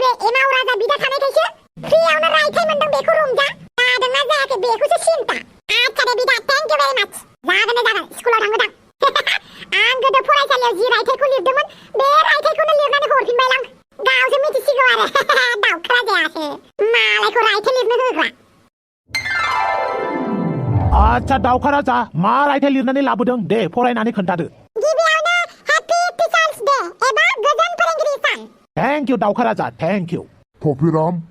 एमाव राजा बिदा थानायखायसो फ्रियावनो रायथाइ मोनदों बेखौ रंजा जादोंना जायाखै बेखौसो सिन्था आच्छा दे बिदा थेंक इउ भेरि माच जागोन स्कुलाव थांगोन आं गोदो फरायसालियाव जि रायथाइखौ लिरदोंमोन बे रायथाइखौनो लिरनानै हरफिनबाय आं गावसो मिथिसिगौ आरो दाउखा जायासो मालायखौ रायथाइ लिरनो होग्रा आच्छा दाउखा राजा मा रायथाइ लिरनानै लाबोदों दे फरायनानै खोन्थादो गिबियावनो हेपि टीचार्स डे एबा गोजोन फोरोंगिरि सान थेंक इउ दाउखा राजा थेंक इउ टफिराम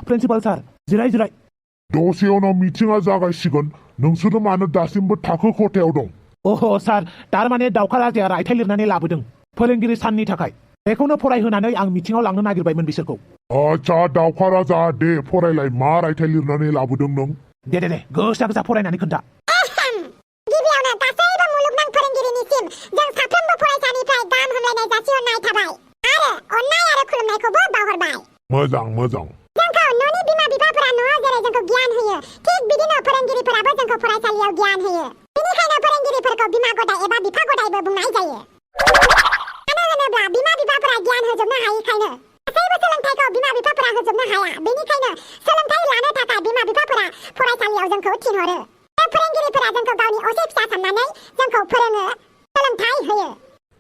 प्रिन्सिपाल सार जिराय दसे उनाव मिटिंआ जागायसिगोन नोंसोरो मानो दासिमबो थाखो खथायाव दं सार थारमाने दाउखा राजाया रायथाइ लिरनानै लाबोदों फोरोंगिरि साननि थाखाय बेखौनो फरायहोनानै आं मिटिंआव लांनो नागिरबायमोन बिसोरखौ आच्छा दाउखा राजा दे फरायलाय मा रायथाइ लिरनानै लाबोदों नों दे गोसा फरायनानै खोन्था गिबियावनो गासैबो मुलुगनां फोरोंगिरिनिसिम जों साफ्रोमबो फरायसानिफ्राय गाहाम हामलायनाय जासिहरनाय थाबाय आरो अननाय आरो खुलुमनायखौबो बावहरबाय मोजां जोंखौ न'नि बिमा बिफाफोरा न'आव जेरै जोंखौ गियान होयो थिग बिदिनो फोरोंगिरिफोराबो जोंखौ फरायसालियाव गियान होयो बेनिखायनो फोरोंगिरिफोरखौ बिमा गदाय एबा बिफा गदायबो बुंनाय जायो मानो होनोब्ला बिमा बिफाफोरा गियान होजोबनो हायैखायनो गासैबो सोलोंथाइखौ बिमा बिफाफोरा होजोबनो हाया बेनिखायनो सोलोंथाइ लानो थाखाय बिमा बिफाफोरा फरायसालियाव जोंखौ थिनहरो फोरोंगिरिफोरा जोंखौ गावनि असे फिसा साननानै जोंखौ फोरोङो सोलोंथाइ होयो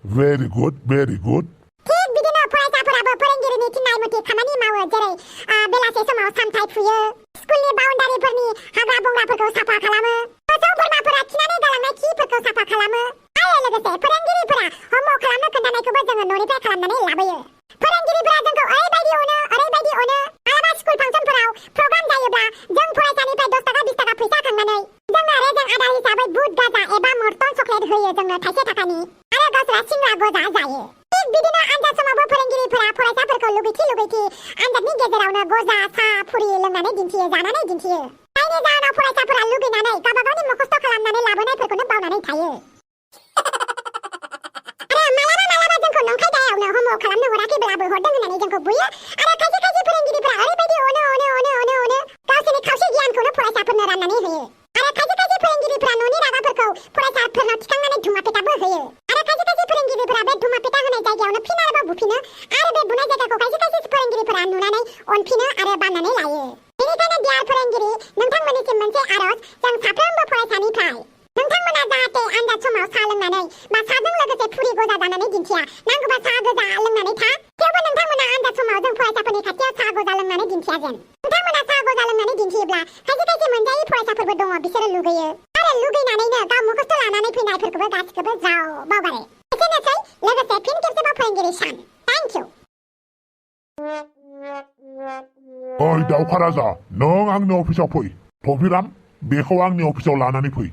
भेरि गुड थिग बिदिनो फरायसाफोराबो फोरोंगिरिनि थिननाय मथे खामानि मावो जेरै बेलासे समाव सामथाइ फुयो स्कुलनि बाउन्डारिफोरनि हाग्रा बंग्राफोरखौ साफा खालामो मोसौ बोरमाफोरा खिनानै गालांनाय खिफोरखौ साफा खालामो आरो लोगोसे फोरोंगिरिफोरा हमवर्क खालामनो खोन्थानायखौबो जोङो न'निफ्राय खालामनानै लाबोयो फोरोंगिरिफोरा जोंखौ ओरैबायदि अनो मालाबा स्कुल फांसनफोराव प्रग्राम जायोब्ला जों फरायसानिफ्राय 10 थाखा 20 थाखा फैसा खांनानै जोंनो रेजें आदार हिसाबै बुट गाजा एबा मर्टन चकलेट होयो जोंनो थाइसे थाखानि आरो गावसोरा सिंग्रा गजा जायो थिग बिदिनो आनजाद समावबो फोरोंगिरिफोरा फरायसाफोरखौ लुगैथि आनजादनि गेजेरावनो गजा सा फुरि लोंनानै दिन्थियो जानानै दिन्थियो जायनि जाहोनाव फरायसाफोरा लुगैनानै गावबा गावनि मुखस्थ खालामनानै लाबोनायफोरखौनो बावनानै थायो आरो मालाबा जोंखौ नंखाय दायावनो हमवर्क खालामनो हराखैब्लाबो हरदों होननानै जोंखौ बुयो आरो खायसे फोरोंगिरिफोरा ओरैबायदि अनो गावसोरनि खावसे गियानखौनो फरायसाफोरनो राननानै होयो आरो खायसे फोरोंगिरिफोरा न'नि रागाफोरखौ फरायसाफोरनाव थिखांनानै धुमापेटाबो होयो आरो खायसे फोरोंगिरिफोरा बे धुमापेटा होनाय जायगायावनो फिन आरोबाव बुफिनो आरो बे बुनाय जायगाखौ खायसे फोरोंगिरिफोरा नुनानै अनफिनो आरो बाननानै लायो बेनिखायनो डियार फोरोंगिरि नोंथांमोननिसिम मोनसे आरज जों साफ्रोमबो फरायसानिफ्राय नोंथांमोना जाहाथे आनजाद समाव सा लोंनानै बा साजों लोगोसे फुरि गजा जानानै दिन्थिया नांगौबा सा गोजा लोंनानै था थेवबो नोंथांमोना आनजाद समाव जों फरायसाफोरनि खाथियाव सा गजा लोंनानै दिन्थिया जेन नोंथांमोना सा गजा लोंनानै दिन्थियोब्ला खायसे मोनजायै फरायसाफोरबो दङ बिसोरो लुगैयो आरो लुगैनानैनो गाव मुखस्थ लानानै फैनायफोरखौबो गासिखौबो जाव बावगारो एसेनोसै लोगोसे फिन खेबसेबाव फोरोंगिरि सान थेंक इउ ओइ दाउखा राजा नों आंनि अफिसाव फै टफिराम बेखौ आंनि अफिसाव लानानै फै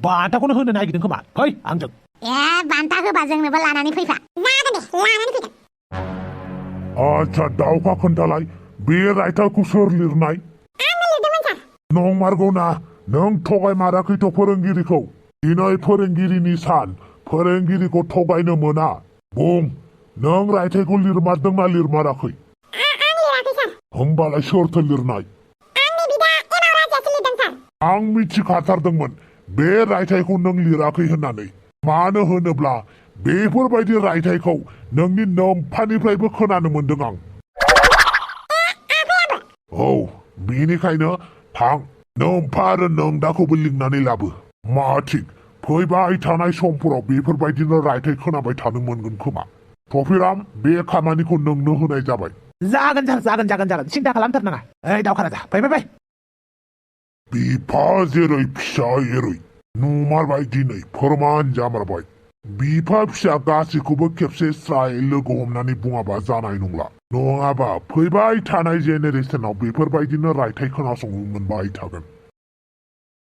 बान्थाखौनो होनो नागिरदों खोमा फै आंजों बान्था होबा जोंनोबो लानानै फैफा जागोन दे लानानै फैगोन आच्छा दाउखा खोन्थालाय बे रायथाइखौ सोर लिरनाय आंनो लिरदोंमोन सार नंमारगौ ना नों थगायमाराखैथ' फोरोंगिरिखौ दिनै फोरोंगिरिनि सान फोरोंगिरिखौ थगायनो मोना बुं नों रायथाइखौ लिरमारदोंना लिरमाराखै आं लिराखै सार होमबालाय सोरथो लिरनाय आंनि बिदा एमाव राजायासो लिरदों सार आं मिथिखाथारदोंमोन बे रायथाइखौ नों लिराखै होननानै मानो होनोब्ला बेफोरबायदि रायथाइखौ नोंनि नोम्फानिफ्रायबो खोनानो मोनदों आं औ बेनिखायनो थां नोम्फा आरो नोंदाखौबो लिंनानै लाबो मा थिग फैबाय थानाय समफोराव बेफोरबायदिनो रायथाइ खोनाबाय थानो मोनगोन खोमा टफिराम बे खामानिखौ नोंनो होनाय जाबाय जागोन सिन्था खालामथारनाङा ओइ दाउखा राजा फै बिफा जेरै फिसा एरै नुमारबाय दिनै फोरमान जामारबाय बिफा फिसा गासैखौबो खेबसे स्राय लोगो हमनानै बुङाबा जानाय नंला नङाबा फैबाय थानाय जेनेरेसनाव बेफोरबायदिनो रायथाइ खोनासंनो मोनबाय थागोन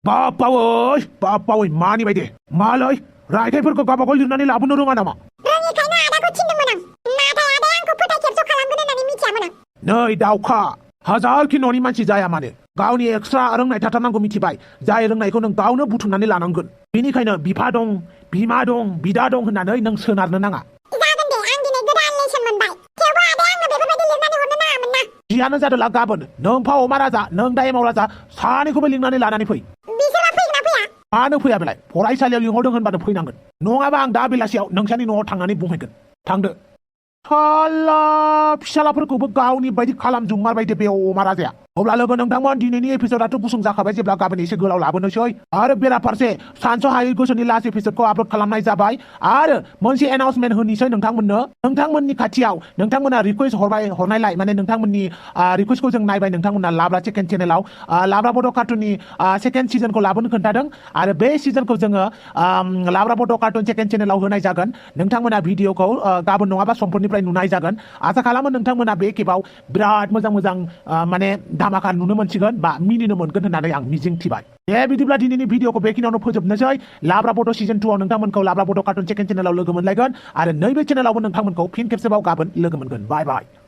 बापावै मानि बायदि मालै रायथाइफोरखौ गावबागाव लिरनानै लाबोनो रोङा नामा रोङिखायनो आदाखौ थिनदोंमोन आं नाथाय आदाया आंखौ फोथाय खेबस' खालामगोन होननानै मिथियामोन आं नै दाउखा हाजारखि न'नि मानसि जाया मानो गावनि एक्सट्रा रोंनाय थाथारनांगौ मिथिबाय जाय रोंनायखौ नों गावनो बुथुमनानै लानांगोन बेनिखायनो बिफा दं बिमा दं बिदा दं होननानै नों सोनारनो नाङा जागोन दे आं दिनै गोदान लेसन मोनबाय थेवबो आदाया आंनो बेफोरबायदि लिरनानै हरनो नाङामोन ना जियानो जादोला गाबोन नोम्फा अमा राजा नों दा एमाव राजा सानैखौबो लिंनानै लानानै फै बिसोरा फैगोन ना फैया मानो फैया बेलाय फरायसालियाव लिंहरदों होनबानो फैनांगोन नङाबा आं दा बेलासियाव नोंसानि न'आव थांनानै बुंहैगोन थांदो साला फिसालाफोरखौबो गावनि बायदि खालामजुमारबाय दे बे अमा राजाया अब्ला लोगो नोंथांमोन दिनैनि एपिसोडाथ' गुसुं जाखाबाय जेब्ला गाबोन एसे गोलाव लाबोनोसै आरो बेराफारसे सानस'हायै गोसोनि लास्ट एपिसोडखौ आपल'ड खालामनाय जाबाय आरो मोनसे एनाउन्समेन्ट होनोसै नोंथांमोननो नोंथांमोननि खाथियाव नोंथांमोना रिकुवेस्ट हरनायलाय माने नोंथांमोननि रिकुवेस्टखौ जों नायबाय नोंथांमोना लाब्रा सेकेन्ड चेनेलाव लाब्रा बड' कार्टुननि सेकेन्ड सिजनखौ लाबोनो खोन्थादों आरो बे सिजनखौ जोङो लाब्रा बड' कार्टुन सेकेन्ड चेनेलाव होनाय जागोन नोंथांमोना भिडिअखौ गाबोन नङाबा समफोरनिफ्राय नुनाय जागोन आसा खालामो नोंथांमोना बे खेबाव बिराद मोजां माने धामाका नुनो मोनसिगोन बा मिनिनो मोनगोन होननानै आं मिजिं थिबाय दे बिदिब्ला दिनैनि भिडिअखौ बेखिनियावनो फोजोबनोसै लाब्रा बड' सिजन 2 आव नोंथांमोनखौ लाब्रा बड' कार्टुन सेकेन्ड चेनेलाव लोगो मोनलायगोन आरो नैबे चेनेलावबो नोंथांमोनखौ फिन खेबसेबाव गाबोन लोगो मोनगोन बाय बाय